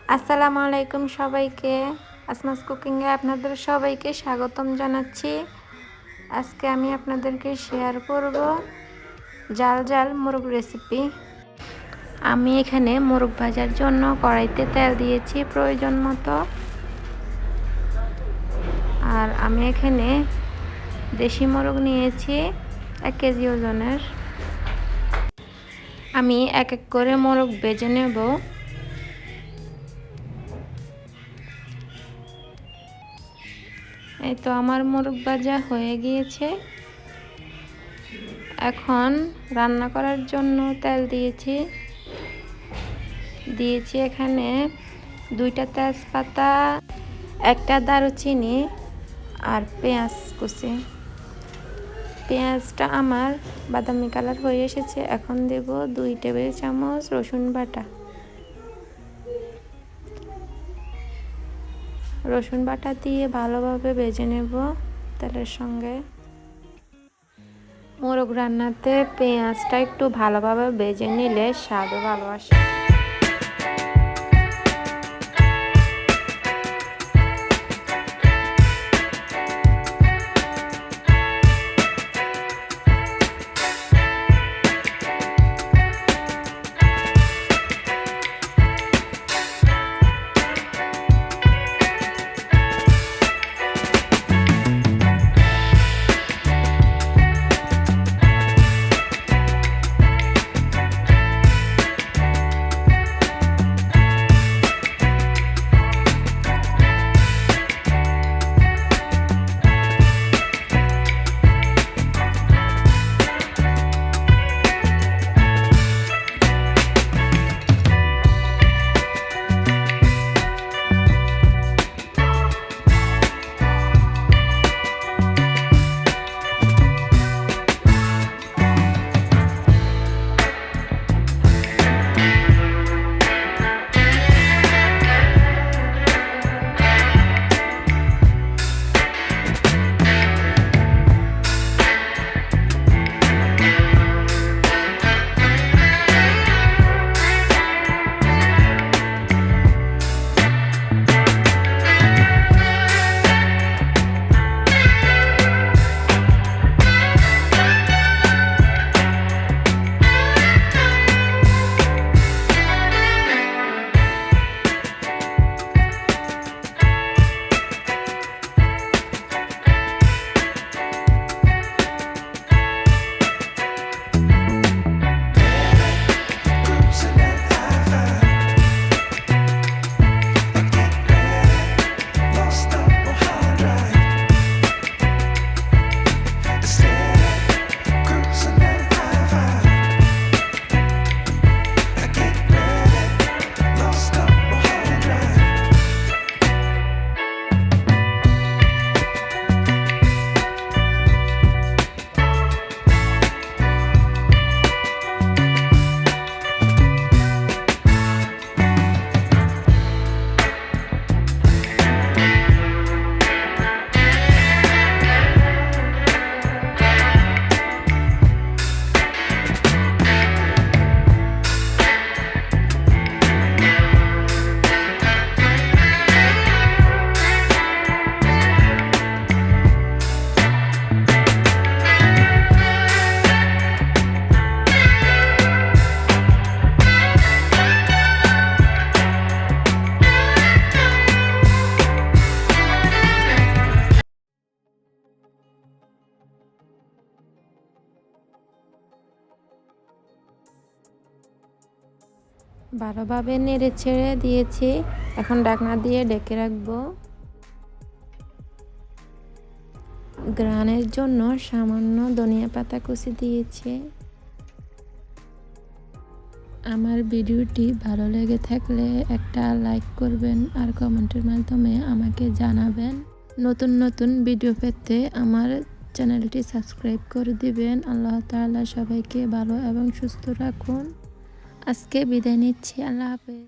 আসসালামু আলাইকুম সবাইকে। আসমাস কুকিংয়ে আপনাদের সবাইকে স্বাগতম জানাচ্ছি। আজকে আমি আপনাদেরকে শেয়ার করব জাল জাল মোরগ রেসিপি। আমি এখানে মোরগ ভাজার জন্য কড়াইতে তেল দিয়েছি প্রয়োজন মতো। আর আমি এখানে দেশি মোরগ নিয়েছি 1 কেজি ওজনের। আমি এক এক করে মোরগ ভেজে নেব। এই তো আমার মোরগ ভাজা হয়ে গিয়েছে। এখন রান্না করার জন্য তেল দিয়েছি এখানে 2টা তেজপাতা, 1টা দারুচিনি আর পেঁয়াজ কুচি। পেঁয়াজটা আমার বাদামি কালার হয়ে এসেছে। এখন দেব 2 টেবিল চামচ রসুন বাটা। রসুন বাটা দিয়ে ভালোভাবে ভেজে নেব তেলের সঙ্গে। মোরগ রান্নাতে পেঁয়াজটা একটু ভালোভাবে ভেজে নিলে স্বাদও ভালো আসে। ভালোভাবে নেড়ে ছেড়ে দিয়েছি। এখন ঢাকনা দিয়ে ঢেকে রাখবো। ঘ্রাণের জন্য সামান্য ধনিয়া পাতা কুচি দিয়েছি। আমার ভিডিওটি ভালো লেগে থাকলে একটা লাইক করবেন আর কমেন্টের মাধ্যমে আমাকে জানাবেন। নতুন নতুন ভিডিও পেতে আমার চ্যানেলটি সাবস্ক্রাইব করে দিবেন। আল্লাহ তাআলা সবাইকে ভালো এবং সুস্থ রাখুন। আজকে বিদায় নিচ্ছি। আল্লাহ হাফেজ।